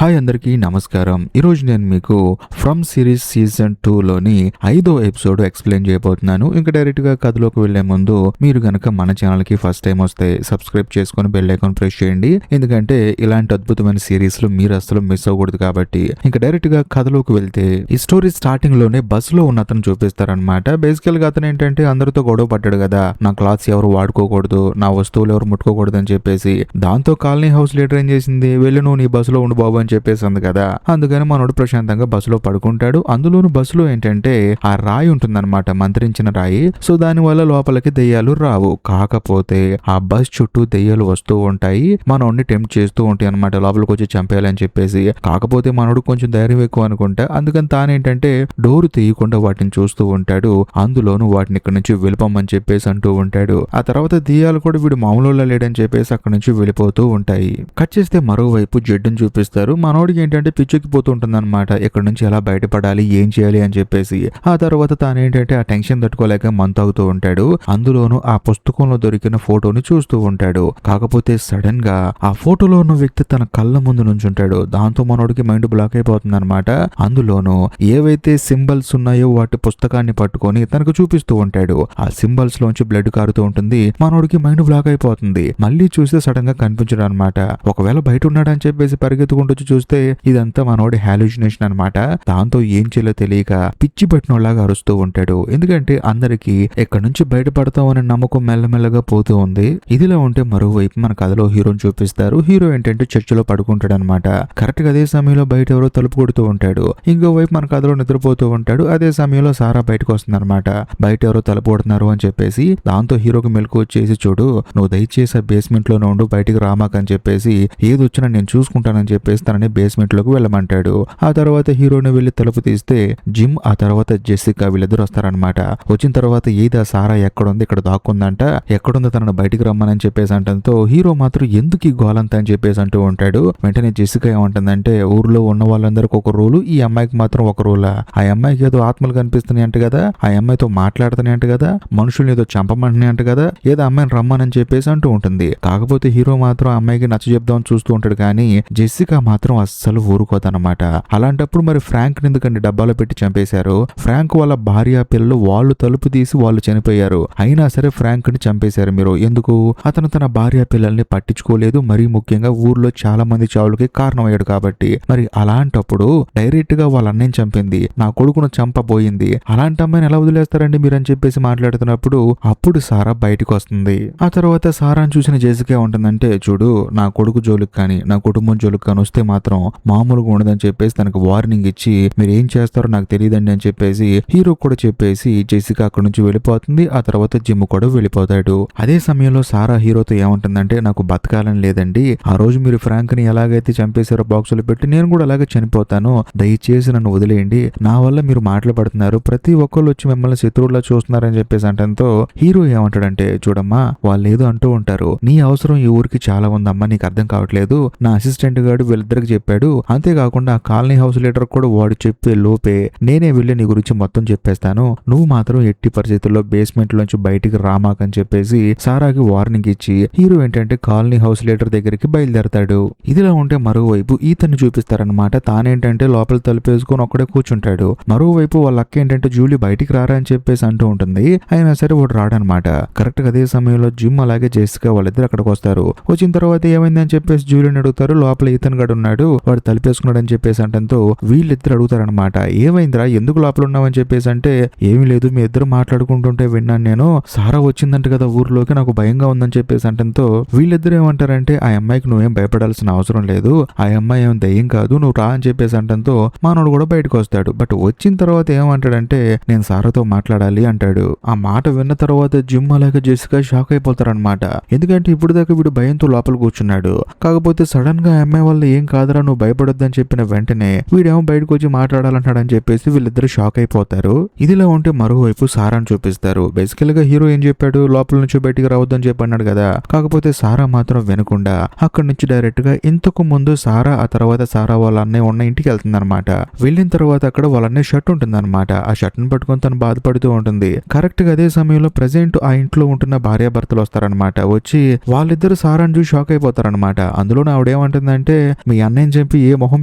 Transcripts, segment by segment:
Hi అందరికీ నమస్కారం. ఈరోజు నేను మీకు ఫ్రమ్ సిరీస్ సీజన్ 2లోని 5వ ఎపిసోడ్ ఎక్స్ప్లెయిన్ చేయబోతున్నాను. ఇంకా డైరెక్ట్గా కథలోకి వెళ్లే ముందు మీరు గనక మన ఛానల్కి ఫస్ట్ టైం వస్తే సబ్స్క్రైబ్ చేసుకుని బెల్ ఐకాన్ ప్రెస్ చేయండి. ఎందుకంటే ఇలాంటి అద్భుతమైన సిరీస్లు మీరు అసలు మిస్ అవ్వకూడదు కాబట్టి. ఇంకా డైరెక్ట్గా కథలోకి వెళ్తే ఈ స్టోరీ స్టార్టింగ్ లోనే బస్సులో ఉన్న అతను చూపిస్తారనమాట. బేసికల్ గా అతను ఏంటంటే అందరితో గొడవ పడ్డాడు కదా, నా క్లాత్స్ ఎవరు వాడుకోకూడదు, నా వస్తువులు ఎవరు ముట్టుకోకూడదు అని చెప్పేసి. దాంతో కాలనీ హౌస్ లీడర్ ఏం చేసింది, వెళ్ళి నువ్వు నీ బస్సులో ఉండు బాబు అని చెప్పేసి అంది కదా. అందుకని మనోడు ప్రశాంతంగా బస్సులో పడుకుంటాడు. అందులోను బస్సులో ఏంటంటే ఆ రాయి ఉంటుందన్నమాట, మంత్రించిన రాయి. సో దాని వల్ల లోపలికి దెయ్యాలు రావు. కాకపోతే ఆ బస్ చుట్టూ దెయ్యాలు వస్తూ ఉంటాయి, మనోడిని టెంప్ట్ చేస్తూ ఉంటాయి అనమాట, లోపలికి వచ్చి చంపేయాలని చెప్పేసి. కాకపోతే మనోడు కొంచెం ధైర్యం ఎక్కువ అనుకుంటా, అందుకని తానేంటంటే డోరు తీయకుండా వాటిని చూస్తూ ఉంటాడు. అందులోను వాటిని ఇక్కడ నుంచి వెళ్ళిపోమని చెప్పేసి అంటూ ఉంటాడు. ఆ తర్వాత దెయ్యాలు కూడా వీడు మామూలు లేడని చెప్పేసి అక్కడ నుంచి వెళ్ళిపోతూ ఉంటాయి. కట్ చేస్తే మరోవైపు జడ్డుని చూపిస్తారు. మనోడికి ఏంటంటే పిచ్చెక్కిపోతూ ఉంటుంది అనమాట, ఇక్కడ నుంచి ఎలా బయటపడాలి, ఏం చేయాలి అని చెప్పేసి. ఆ తర్వాత తానేంటంటే ఆ టెన్షన్ తట్టుకోలేక మంతాగుతూ ఉంటాడు. అందులోనూ ఆ పుస్తకంలో దొరికిన ఫోటోని చూస్తూ ఉంటాడు. కాకపోతే సడన్ గా ఆ ఫోటోలో ఉన్న వ్యక్తి తన కళ్ళ ముందు నుంచుంటాడు. దాంతో మనోడికి మైండ్ బ్లాక్ అయిపోతుంది అనమాట. అందులోనూ ఏవైతే సింబల్స్ ఉన్నాయో వాటి పుస్తకాన్ని పట్టుకొని తనకు చూపిస్తూ ఉంటాడు. ఆ సింబల్స్ లోంచి బ్లడ్ కారుతూ ఉంటుంది. మనోడికి మైండ్ బ్లాక్ అయిపోతుంది. మళ్ళీ చూస్తే సడన్ గా కనిపించడం అనమాట. ఒకవేళ బయట ఉన్నాడని చెప్పేసి పరిగెత్తుకుంటూ చూస్తే ఇదంతా మనోడి హాల్యూసినేషన్ అనమాట. దాంతో ఏం చేయాలో తెలియక పిచ్చి పట్టినోళ్ళగా అరుస్తూ ఉంటాడు. ఎందుకంటే అందరికి ఎక్కడి నుంచి బయటపడతామనే నమ్మకం మెల్లమెల్లగా పోతూ ఉంది. ఇదిలా ఉంటే మరోవైపు మన కథలో హీరోని చూపిస్తారు. హీరో ఏంటంటే చర్చిలో పడుకుంటాడు అనమాట. కరెక్ట్ గా అదే సమయంలో బయట ఎవరో తలుపు కొడుతూ ఉంటాడు. ఇంకోవైపు మన కథలో నిద్రపోతూ ఉంటాడు. అదే సమయంలో సారా బయటకు వస్తుంది అనమాట. బయట ఎవరో తలుపు కొడుతున్నారు అని చెప్పేసి. దాంతో హీరోకి మెలకు వచ్చేసి, చూడు నువ్వు దయచేసి ఆ బేస్మెంట్ లోనే ఉండు, బయటికి రామాకని చెప్పేసి, ఏది వచ్చినా నేను చూసుకుంటానని చెప్పేసి తనని బేస్మెంట్ లోకి వెళ్ళమంటాడు. ఆ తర్వాత హీరోని వెళ్లి తలుపు తీస్తే జిమ్, ఆ తర్వాత జెసికా వీళ్ళిద్దరు వస్తారనమాట. వచ్చిన తర్వాత ఏది ఆ సారా ఎక్కడుంది, ఇక్కడ దాక్కుందంట, ఎక్కడుందో తనను బయటికి రమ్మని చెప్పేసి అంటంతో హీరో మాత్రం ఎందుకు ఈ గోలంతా అని చెప్పేసి అంటూ ఉంటాడు. వెంటనే జెసికా ఏమంటుందంటే, ఊర్లో ఉన్న వాళ్ళందరికి ఒక రూలు, ఈ అమ్మాయికి మాత్రం ఒక రూలా, ఆ అమ్మాయికి ఏదో ఆత్మలు కనిపిస్తున్నాయి అంట కదా, ఆ అమ్మాయితో మాట్లాడుతున్నాయి అంట కదా, మనుషుల్ని ఏదో చంపమంటున్నాయి అంట కదా, ఏదో అమ్మాయిని రమ్మని చెప్పేసి అంటూ ఉంటుంది. కాకపోతే హీరో మాత్రం అమ్మాయికి నచ్చ చెప్దామని చూస్తూ ఉంటాడు. కానీ జెసికా మాత్రం అస్సలు ఊరుకోదన్నమాట. అలాంటప్పుడు మరి ఫ్రాంక్ ఎందుకండి డబ్బాలో పెట్టి చంపేశారు. ఫ్రాంక్ వాళ్ళ భార్య పిల్లలు వాళ్ళు తలుపు తీసి వాళ్ళు చనిపోయారు. అయినా సరే ఫ్రాంక్ ని చంపేశారు మీరు ఎందుకు? అతను తన భార్య పిల్లల్ని పట్టించుకోలేదు, మరీ ముఖ్యంగా ఊర్లో చాలా మంది చావులకి కారణమయ్యాడు కాబట్టి. మరి అలాంటప్పుడు డైరెక్ట్ గా వాళ్ళ అన్నయ్యని చంపింది, నా కొడుకును చంపబోయింది, అలాంటి అమ్మాయిని ఎలా వదిలేస్తారండి మీరు అని చెప్పేసి మాట్లాడుతున్నప్పుడు అప్పుడు సారా బయటకు వస్తుంది. ఆ తర్వాత సారాను చూసిన జెసికా ఉంటుందంటే, చూడు నా కొడుకు జోలికి కానీ నా కుటుంబం జోలికి కానీ వస్తే మాత్రం మామూలుగా ఉండదని చెప్పేసి తనకు వార్నింగ్ ఇచ్చి, మీరు ఏం చేస్తారో నాకు తెలియదండి అని చెప్పేసి హీరో కూడా చెప్పేసి జెసికా అక్కడ నుంచి వెళ్ళిపోతుంది. ఆ తర్వాత జిమ్ కూడా వెళ్ళిపోతాడు. అదే సమయంలో సారా హీరోతో ఏమంటుందంటే, నాకు బతకాలని లేదండి, ఆ రోజు మీరు ఫ్రాంక్ ని ఎలాగైతే చంపేశారో బాక్సులు పెట్టి నేను కూడా అలాగే చనిపోతాను, దయచేసి నన్ను వదిలేయండి, నా వల్ల మీరు మాట్లాడుతున్నారు, ప్రతి ఒక్కళ్ళు వచ్చి మిమ్మల్ని శత్రువులా చూస్తున్నారని చెప్పేసి అంటంతో హీరో ఏమంటాడంటే, చూడమ్మా వాళ్ళు ఏదో అంటూ ఉంటారు, నీ అవసరం ఈ ఊరికి చాలా ఉందమ్మా, నీకు అర్థం కావట్లేదు, నా అసిస్టెంట్ గారు వీళ్ళిద్దరికి చెప్పాడు, అంతేకాకుండా ఆ కాలనీ హౌస్ లీడర్ కూడా వాడు చెప్పే లోపే నేనే వెళ్ళి నీ గురించి మొత్తం చెప్పేస్తాను, నువ్వు మాత్రం ఎట్టి పరిస్థితుల్లో బేస్మెంట్ లోంచి బయటికి రామాకని చెప్పేసి సారాకి వార్నింగ్ ఇచ్చి హీరో ఏంటంటే కాలనీ హౌస్ లీడర్ దగ్గరికి బయలుదేరతాడు. ఇదిలా ఉంటే మరోవైపు ఈతన్ని చూపిస్తారనమాట. తానేంటంటే లోపల తలుపేసుకొని ఒక్కడే కూర్చుంటాడు. మరోవైపు వాళ్ళ అక్క ఏంటంటే జూలీ బయటికి రారా అని చెప్పేసి అంటూ ఉంటుంది. అయినా సరే వాడు రాడనమాట. కరెక్ట్ గా అదే సమయంలో జిమ్ అలాగే జెసికా వాళ్ళిద్దరు అక్కడికి వస్తారు. వచ్చిన తర్వాత ఏమైంది అని చెప్పేసి జూలీని అడుగుతారు. లోపల ఈతన్ గడు ఉన్నాడు, వాడు తలుపేసుకున్నాడు అని చెప్పేసి అంటంతో వీళ్ళిద్దరు అడుగుతారనమాట, ఏమైందిరా ఎందుకు లోపల ఉన్నావని చెప్పేసి అంటే, ఏమీ లేదు మీ ఇద్దరు మాట్లాడుకుంటుంటే విన్నాను నేను, సారా వచ్చిందంట కదా ఊర్లోకి, నాకు భయంగా ఉందని చెప్పేసి అంటంతో వీళ్ళిద్దరు ఏమంటారంటే, ఆ అమ్మాయికి నువ్వేం భయపడాల్సిన అవసరం లేదు, ఆ అమ్మాయి ఏం దయ్యం కాదు, నువ్వు రా అని చెప్పేసి అంటంతో మానవుడు కూడా బయటకు వస్తాడు. బట్ వచ్చిన తర్వాత ఏమంటాడంటే, నేను సారాతో మాట్లాడాలి అంటాడు. ఆ మాట విన్న తర్వాత జిమ్ అలాగే జెసికా షాక్ అయిపోతారనమాట. ఎందుకంటే ఇప్పుడు దాకా వీడు భయంతో లోపల కూర్చున్నాడు. కాకపోతే సడన్ గా అమ్మాయి వల్ల ఏం కాదురా నువ్వు భయపడొద్దని చెప్పిన వెంటనే వీడేమో బయటకు వచ్చి మాట్లాడాలంటాడని చెప్పేసి వీళ్ళిద్దరు షాక్ అయిపోతారు. ఇదిలా ఉంటే మరోవైపు సారాను చూపిస్తారు. బేసికల్ గా హీరో ఏం చెప్పాడు, లోపల నుంచి బయటికి రావద్దని చెప్పి అన్నాడు కదా. కాకపోతే సారా మాత్రం వినకుండా అక్కడి నుంచి డైరెక్ట్ గా ఇంతకు ముందు సారా ఆ తర్వాత సారా వాళ్ళ అన్నయ్య ఉన్న ఇంటికి వెళ్తుంది అనమాట. వెళ్ళిన తర్వాత అక్కడ వాళ్ళ అన్నయ్య షర్ట్ ఉంటుంది అనమాట. ఆ షర్ట్ ను పట్టుకొని తను బాధపడుతూ ఉంటుంది. కరెక్ట్ గా అదే సమయంలో ప్రెసెంట్ ఆ ఇంట్లో ఉంటున్న భార్యాభర్తలు వస్తారనమాట. వచ్చి వాళ్ళిద్దరు సారాను చూసి షాక్ అయిపోతారనమాట. అందులో ఆవిడేమంటుందంటే, మీ అన్న అన్నయ్యని చెప్పి ఏ మొహం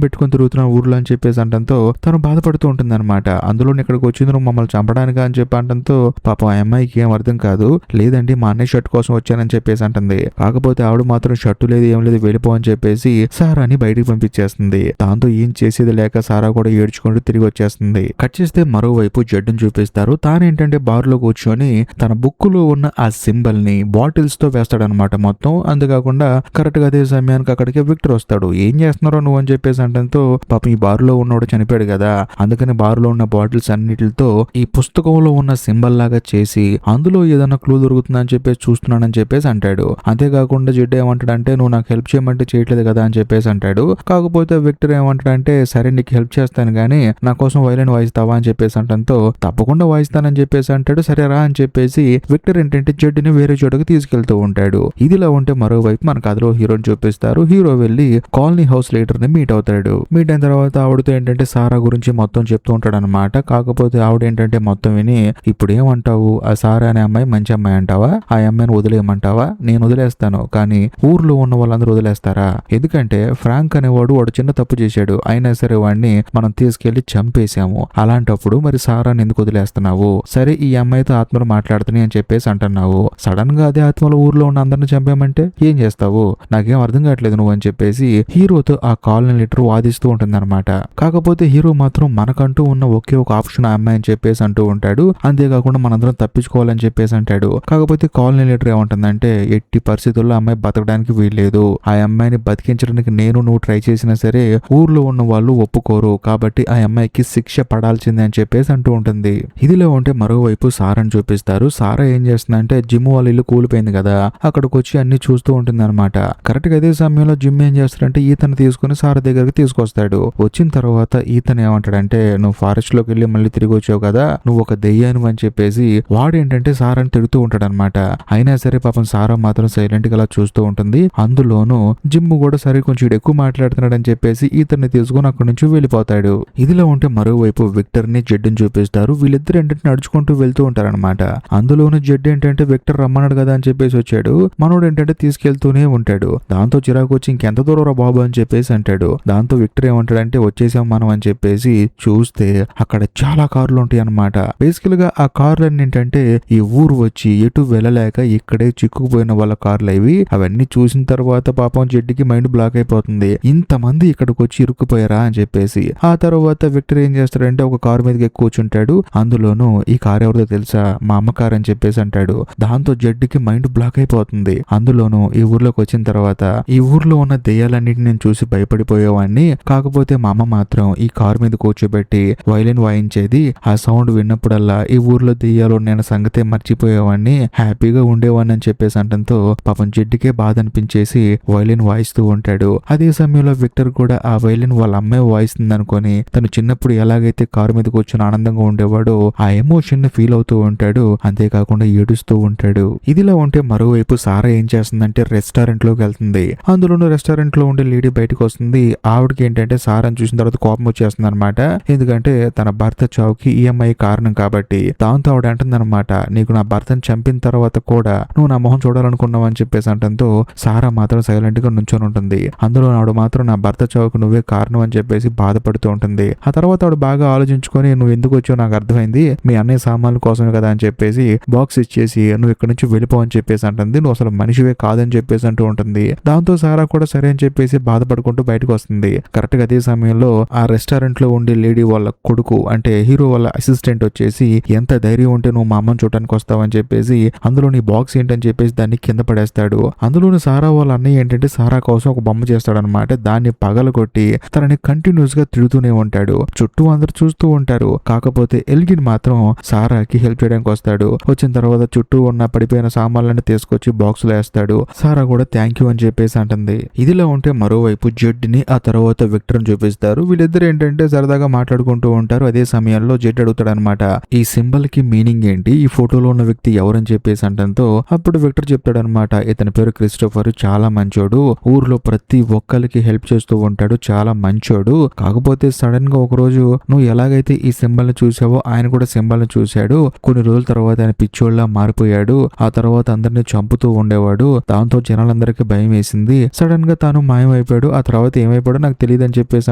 పెట్టుకుని తిరుగుతున్నావు ఊర్లో అని చెప్పేసి అంటంతో తను బాధపడుతూ ఉంటుంది అనమాట. అందులో ఇక్కడికి వచ్చింది నువ్వు మమ్మల్ని చంపడానికి అని చెప్పి అంటంతో పాపం ఆ అమ్మాయికి ఏం అర్థం కాదు. లేదండి మా అన్నయ్య షర్ట్ కోసం వచ్చానని చెప్పేసి అంటుంది. కాకపోతే ఆవిడ మాత్రం షర్టు లేదు ఏం లేదు వెళ్ళిపో అని చెప్పేసి సారాని బయటికి పంపించేస్తుంది. దాంతో ఏం చేసేది లేక సారా కూడా ఏడ్చుకుంటూ తిరిగి వచ్చేస్తుంది. కట్ చేస్తే మరోవైపు జడ్డుని చూపిస్తారు. తానేంటంటే బార్ లో కూర్చొని తన బుక్ లో ఉన్న ఆ సింబల్ ని బాటిల్స్ తో వేస్తాడనమాట మొత్తం. అంతేకాకుండా కరెక్ట్ గా అదే సమయానికి అక్కడికి విక్టర్ వస్తాడు. ఏం చేస్తున్నారో నువ్వు అని చెప్పేసి అంటంతో పాపం ఈ బార్ లో ఉన్నవాడు చనిపోయాడు కదా, అందుకని బార్ లో ఉన్న బాటిల్స్ అన్నిటితో ఈ పుస్తకంలో ఉన్న సింబల్ లాగా చేసి అందులో ఏదైనా క్లూ దొరుకుతుందని చెప్పేసి చూస్తున్నానని చెప్పేసి అంటాడు. అంతేకాకుండా జిడ్డు ఏమంటాడంటే నువ్వు నాకు హెల్ప్ చేయమంటే చేయట్లేదు కదా అని చెప్పేసి అంటాడు. కాకపోతే విక్టర్ ఏమంటాడంటే సరే నీకు హెల్ప్ చేస్తాను గానీ నా కోసం వైలిన్ వాయిస్తావా అని చెప్పేసి అంటంతో తప్పకుండా వాయిస్తానని చెప్పేసి అంటాడు. సరే రా అని చెప్పేసి విక్టర్ ఏంటంటే జడ్డుని వేరే చోటుకి తీసుకెళ్తూ ఉంటాడు. ఇదిలా ఉంటే మరోవైపు మన కథలో హీరోని చూపిస్తారు. హీరో వెళ్లి కాలనీ హౌస్ లీడర్ ని మీట్ అవుతాడు. మీట్ అయిన తర్వాత ఆవిడతో ఏంటంటే సారా గురించి మొత్తం చెప్తూ ఉంటాడు అనమాట. కాకపోతే ఆవిడ ఏంటంటే మొత్తం విని ఇప్పుడు ఏమంటావు, ఆ సారా అనే అమ్మాయి మంచి అమ్మాయి అంటావా, ఆ అమ్మాయిని వదిలేయమంటావా? నేను వదిలేస్తాను కానీ ఊర్లో ఉన్న వాళ్ళందరూ వదిలేస్తారా? ఎందుకంటే ఫ్రాంక్ అనేవాడు వాడు చిన్న తప్పు చేశాడు, అయినా సరే వాడిని మనం తీసుకెళ్లి చంపేశాము. అలాంటప్పుడు మరి సారాని ఎందుకు వదిలేస్తున్నావు? సరే ఈ అమ్మాయితో ఆత్మలు మాట్లాడుతున్నాయి అని చెప్పేసి అంటున్నావు, సడన్ గా అదే ఆత్మలు ఊర్లో ఉన్న అందరిని చంపేమంటే ఏం చేస్తావు? నాకేం అర్థం కావట్లేదు నువ్వు అని చెప్పేసి హీరోతో ఆ కాలనీ లీడర్ వాదిస్తూ ఉంటుందన్నమాట. కాకపోతే హీరో మాత్రం మనకంటూ ఉన్న ఒకే ఒక ఆప్షన్ ఆ అమ్మాయి అని చెప్పేసి అంటూ ఉంటాడు. అంతేకాకుండా మనందరం తప్పించుకోవాలని చెప్పేసి అంటాడు. కాకపోతే కాలనీ లీడర్ ఏమంటుందంటే ఎట్టి పరిస్థితుల్లో అమ్మాయి బతకడానికి వీల్లేదు, ఆ అమ్మాయిని బతికించడానికి నువ్వు ట్రై చేసినా సరే ఊర్లో ఉన్న వాళ్ళు ఒప్పుకోరు, కాబట్టి ఆ అమ్మాయికి శిక్ష పడాల్సిందే అని చెప్పేసి అంటూ ఉంటుంది. ఇదిలో ఉంటే మరోవైపు సారాని చూపిస్తారు. సారా ఏం చేస్తుందంటే జిమ్ వాళ్ళ ఇల్లు కూలిపోయింది కదా, అక్కడికి వచ్చి అన్ని చూస్తూ ఉంటుంది అనమాట. కరెక్ట్ గా అదే సమయంలో జిమ్ ఏం చేస్తాడంటే ఈతను తీసుకుని సారా దగ్గరికి తీసుకొస్తాడు. వచ్చిన తర్వాత ఈతను ఏమంటాడంటే నువ్వు ఫారెస్ట్ లోకి వెళ్ళి మళ్ళీ తిరిగి వచ్చావు కదా, నువ్వు ఒక దెయ్యాను అని చెప్పేసి వాడేంటంటే సారాని తిడుతూ ఉంటాడు అనమాట. అయినా సరే పాపం సారా మాత్రం సైలెంట్ గా అలా చూస్తూ ఉంటుంది. అందులోనూ జిమ్ కూడా సరే కొంచెం ఎక్కువ మాట్లాడుతున్నాడు అని చెప్పేసి ఈతన్ని తీసుకుని అక్కడి నుంచి వెళ్ళిపోతాడు. ఇదిలో ఉంటే మరోవైపు విక్టర్ ని జడ్డుని చూపిస్తారు. వీళ్ళిద్దరు ఏంటంటే నడుచుకుంటూ వెళ్తూ ఉంటారనమాట. అందులోనూ జడ్డు ఏంటంటే విక్టర్ రమ్మన్నాడు కదా అని చెప్పేసి వచ్చాడు. మనోడు ఏంటంటే తీసుకెళ్తూనే ఉంటాడు. దాంతో చిరాకు వచ్చి ఇంకెంత దూరం రా బాబు అని చెప్పేసి అంటాడు. దాంతో విక్టర్ ఏమంటాడంటే వచ్చేసాం మనం అని చెప్పేసి చూస్తే అక్కడ చాలా కార్లు ఉంటాయి అనమాట. బేసికల్ గా ఆ కార్లు ఏంటంటే ఈ ఊరు వచ్చి ఎటు వెళ్ళలేక ఇక్కడే చిక్కుకుపోయిన వాళ్ళ కార్లు అవి. అవన్నీ చూసిన తర్వాత పాపం జడ్డికి మైండ్ బ్లాక్ అయిపోతుంది. ఇంతమంది ఇక్కడికి వచ్చి ఇరుక్కుపోయారా అని చెప్పేసి. ఆ తర్వాత విక్టర్ ఏం చేస్తాడంటే ఒక కారు మీదకి కూర్చుంటాడు. అందులోనూ ఈ కారు ఎవరిదో తెలుసా, మా అమ్మ కారు అని చెప్పేసి అంటాడు. దాంతో జడ్డికి మైండ్ బ్లాక్ అయిపోతుంది. అందులోనూ ఈ ఊర్లోకి వచ్చిన తర్వాత ఈ ఊర్లో ఉన్న దెయ్యాలన్నిటిని నేను చూసి భయపడిపోయేవాడిని. కాకపోతే మా అమ్మ మాత్రం ఈ కారు మీద కూర్చోబెట్టి వైలిన్ వాయించేది. ఆ సౌండ్ విన్నప్పుడల్లా ఈ ఊర్లో దెయ్యాలు నేను సంగతే మర్చిపోయేవాడిని, హ్యాపీగా ఉండేవాడిని అని చెప్పేసి అంటంతో పాపం జడ్డికే బాధ అనిపించేసి వైలిన్ వాయిస్తూ ఉంటాడు. అదే సమయంలో విక్టర్ కూడా ఆ వైలిన్ వాళ్ళ అమ్మాయి వాయిస్తుంది అనుకొని తను చిన్నప్పుడు ఎలాగైతే కారు మీద కూర్చొని ఆనందంగా ఉండేవాడో ఆ ఎమోషన్ ని ఫీల్ అవుతూ ఉంటాడు. అంతేకాకుండా ఏడుస్తూ ఉంటాడు. ఇదిలా ఉంటే మరోవైపు సారా ఏం చేస్తుందంటే రెస్టారెంట్ లోకి వెళ్తుంది. అందులోనూ రెస్టారెంట్ లో ఉండే లేడీ బయటకు వస్తుంది. ఆవిడకి ఏంటంటే సారాని చూసిన తర్వాత కోపం వచ్చేస్తుంది అనమాట. ఎందుకంటే తన భర్త చావుకి ఈఎంఐ కారణం కాబట్టి. దాంతో ఆవిడ అంటుంది అనమాట, నీకు నా భర్తను చంపిన తర్వాత కూడా నువ్వు నా మొహం చూడాలనుకున్నావు అని చెప్పేసి అంటంతో సారా మాత్రం సైలెంట్ గా నుంచొని ఉంటుంది. అందులో ఆవిడ మాత్రం నా భర్త చావుకు నువ్వే కారణం అని చెప్పేసి బాధపడుతూ ఉంటుంది. ఆ తర్వాత ఆవిడ బాగా ఆలోచించుకొని నువ్వు ఎందుకు వచ్చావు నాకు అర్థమైంది, మీ అన్నయ్య సామాన్ల కోసమే కదా అని చెప్పేసి బాక్స్ ఇచ్చేసి నువ్వు ఇక్కడ నుంచి వెళ్ళిపో అని చెప్పేసి అంటుంది. నువ్వు అసలు మనిషివే కాదని చెప్పేసి అంటూ ఉంటుంది. దాంతో సారా కూడా సరే అని చెప్పేసి బాధపడుకుంటూ బయటకు వస్తుంది. కరెక్ట్ గా అదే సమయంలో ఆ రెస్టారెంట్ లో ఉండే లేడీ వాళ్ళ కొడుకు అంటే హీరో వాళ్ళ అసిస్టెంట్ వచ్చేసి ఎంత ధైర్యం ఉంటే నువ్వు మా అమ్మని చూడటానికి వస్తావని చెప్పేసి అందులో నీ బాక్స్ ఏంటని చెప్పేసి దాన్ని కింద పడేస్తాడు. అందులోని సారా వాళ్ళ అన్నయ్య ఏంటంటే సారా కోసం ఒక బొమ్మ చేస్తాడనమాట. దాన్ని పగలగొట్టి తనని కంటిన్యూస్ గా తిడుతూనే ఉంటాడు. చుట్టూ అందరు చూస్తూ ఉంటారు. కాకపోతే ఎల్గిన్ మాత్రం సారాకి హెల్ప్ చేయడానికి వస్తాడు. వచ్చిన తర్వాత చుట్టూ ఉన్న పడిపోయిన సామాన్లను తీసుకొచ్చి బాక్స్ లో వేస్తాడు. సారా కూడా థ్యాంక్ యూ అని చెప్పేసి అంటుంది. ఇదిలా ఉంటే మరోవైపు జడ్ని ఆ తర్వాత విక్టర్ చూపిస్తారు. వీళ్ళిద్దరు ఏంటంటే సరదాగా మాట్లాడుకుంటూ ఉంటారు. అదే సమయంలో జడ్ అడుగుతాడు అనమాట, ఈ సింబల్ కి మీనింగ్ ఏంటి, ఈ ఫోటోలో ఉన్న వ్యక్తి ఎవరని చెప్పేసి అంటంతో అప్పుడు విక్టర్ చెప్తాడు అనమాట, ఇతని పేరు క్రిస్టోఫర్, చాలా మంచోడు, ఊర్లో ప్రతి ఒక్కరికి హెల్ప్ చేస్తూ ఉంటాడు, చాలా మంచోడు. కాకపోతే సడన్ గా ఒక రోజు నువ్వు ఎలాగైతే ఈ సింబల్ ని చూసావో ఆయన కూడా సింబల్ ని చూశాడు. కొన్ని రోజుల తర్వాత ఆయన పిచ్చోళ్ళ మారిపోయాడు. ఆ తర్వాత అందరినీ చంపుతూ ఉండేవాడు. దాంతో జనాలందరికీ భయం వేసింది. సడన్ గా తాను మాయమైపోయాడు. ఆ తర్వాత ఏమైపోయాడో నాకు తెలియదు అని చెప్పేసి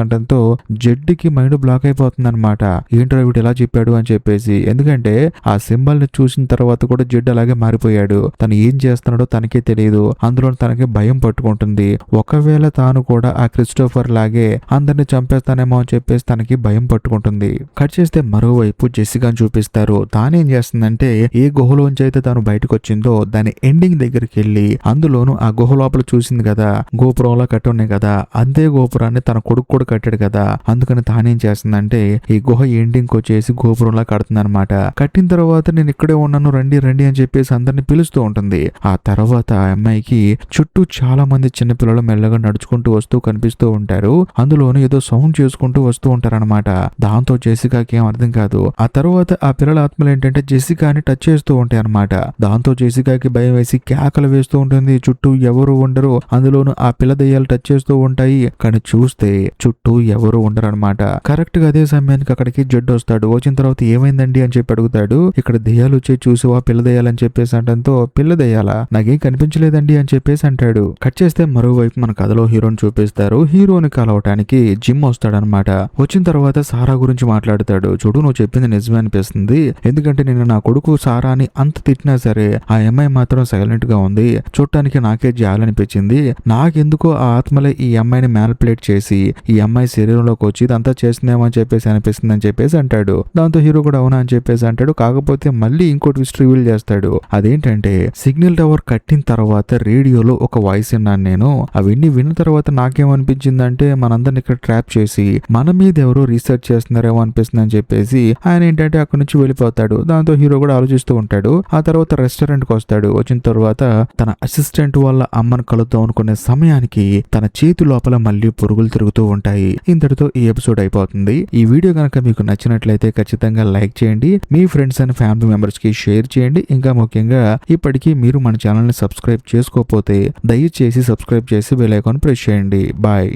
అంటంతో జడ్డుకి మైండ్ బ్లాక్ అయిపోతుంది అనమాట. ఏంట్రా వీడు ఇలా చెప్పాడు అని చెప్పేసి. ఎందుకంటే ఆ సింబల్ ని చూసిన తర్వాత కూడా జడ్డు అలాగే మారిపోయాడు. తను ఏం చేస్తున్నాడో తనకే తెలియదు. అందులో తనకి భయం పట్టుకుంటుంది. ఒకవేళ తాను కూడా ఆ క్రిస్టోఫర్ లాగే అందరిని చంపేస్తానేమో అని చెప్పేసి తనకి భయం పట్టుకుంటుంది. కట్ చేస్తే మరోవైపు జెసికాని చూపిస్తారు. తానేం చేస్తుందంటే ఏ గుహలోంచి అయితే తాను బయటకు వచ్చిందో దాని ఎండింగ్ దగ్గరికి వెళ్ళి అందులోను ఆ గుహ లోపల చూసింది కదా గోపురంలో కట్టి ఉన్నాయి కదా అంతే గోపురాన్ని తన కొడుకు కూడా కట్టాడు కదా. అందుకని తానేం చేస్తుందంటే ఈ గుహ ఎండింగ్ వచ్చేసి గోపురంలా కడుతుంది అనమాట. కట్టిన తర్వాత నేను ఇక్కడే ఉన్నాను రండి రండి అని చెప్పేసి అందరిని పిలుస్తూ ఉంటుంది. ఆ తర్వాత ఆ అమ్మాయికి చుట్టూ చాలా మంది చిన్నపిల్లలు మెల్లగా నడుచుకుంటూ వస్తూ కనిపిస్తూ ఉంటారు. అందులోను ఏదో సౌండ్ చేసుకుంటూ వస్తూ ఉంటారనమాట. దాంతో జెసికాకి ఏం అర్థం కాదు. ఆ తర్వాత ఆ పిల్లల ఆత్మలు ఏంటంటే జెసికాని టచ్ చేస్తూ ఉంటాయి అనమాట. దాంతో జెసికాకి భయం వేసి కేకలు వేస్తూ ఉంటుంది. చుట్టూ ఎవరు ఉండరు. అందులోను ఆ పిల్ల దెయ్యాలు టచ్ చేస్తూ ఉంటాయి. కానీ చూస్తే చుట్టూ ఎవరు ఉండరు అనమాట. కరెక్ట్ గా అదే సమయానికి అక్కడికి జడ్డు వస్తాడు. వచ్చిన తర్వాత ఏమైందండి అని చెప్పి అడుగుతాడు. ఇక్కడ దెయ్యాలు వచ్చి చూసావా పిల్ల దెయ్యాలని చెప్పేసి అంటంతో పిల్ల దెయ్యాలా నాకేం కనిపించలేదండి అని చెప్పేసి అంటాడు. కట్ చేస్తే మరోవైపు మన కథలో హీరోని చూపిస్తారు. హీరోని కలవటానికి జిమ్ వస్తాడనమాట. వచ్చిన తర్వాత సారా గురించి మాట్లాడతాడు. చూడు నువ్వు చెప్పింది నిజమే అనిపిస్తుంది. ఎందుకంటే నేను నా కొడుకు సారాని అంత తిట్టినా సరే ఆ అమ్మాయి మాత్రం సైలెంట్ గా ఉంది. చూడటానికి నాకే జాలనిపించింది. నాకెందుకో ఆ ఆత్మలే ఈ అమ్మాయిని మ్యానిపులేట్ చేసి ఈ అమ్మాయి శరీరంలోకి వచ్చి ఇదంతా చేస్తుందేమో అని చెప్పేసి అనిపిస్తుంది అని చెప్పేసి అంటాడు. దాంతో హీరో కూడా అవునా అని చెప్పేసి అంటాడు. కాకపోతే మళ్ళీ ఇంకో ట్విస్ట్ రివీల్ చేస్తాడు. అదేంటంటే సిగ్నల్ టవర్ కట్టిన తర్వాత రేడియోలో ఒక వాయిస్ విన్నాను నేను. అవన్నీ విన్న తర్వాత నాకేమనిపించిందంటే మనందరిని ఇక్కడ ట్రాప్ చేసి మన మీద ఎవరో రీసెర్చ్ చేస్తున్నారేమో అనిపిస్తుంది అని చెప్పేసి ఆయన ఏంటంటే అక్కడి నుంచి వెళ్ళిపోతాడు. దాంతో హీరో కూడా ఆలోచిస్తూ ఉంటాడు. ఆ తర్వాత రెస్టారెంట్ కి వస్తాడు. వచ్చిన తర్వాత తన అసిస్టెంట్ వాళ్ళ అమ్మను కలుద్దాం అనుకునే సమయానికి తన చేతి లోపల మళ్ళీ పురుగులు తిరుగుతూ ఉంటాయి. ఇంతటితో ఈ ఎపిసోడ్ అయిపోతుంది. ఈ వీడియో కనుక మీకు నచ్చినట్లయితే ఖచ్చితంగా లైక్ చేయండి. మీ ఫ్రెండ్స్ అండ్ ఫ్యామిలీ మెంబర్స్ కి షేర్ చేయండి. ఇంకా ముఖ్యంగా ఇప్పటికీ మీరు మన ఛానల్ ని సబ్స్క్రైబ్ చేసుకోకపోతే దయచేసి సబ్స్క్రైబ్ చేసి బెల్ ఐకాన్ ప్రెస్ చేయండి. బాయ్.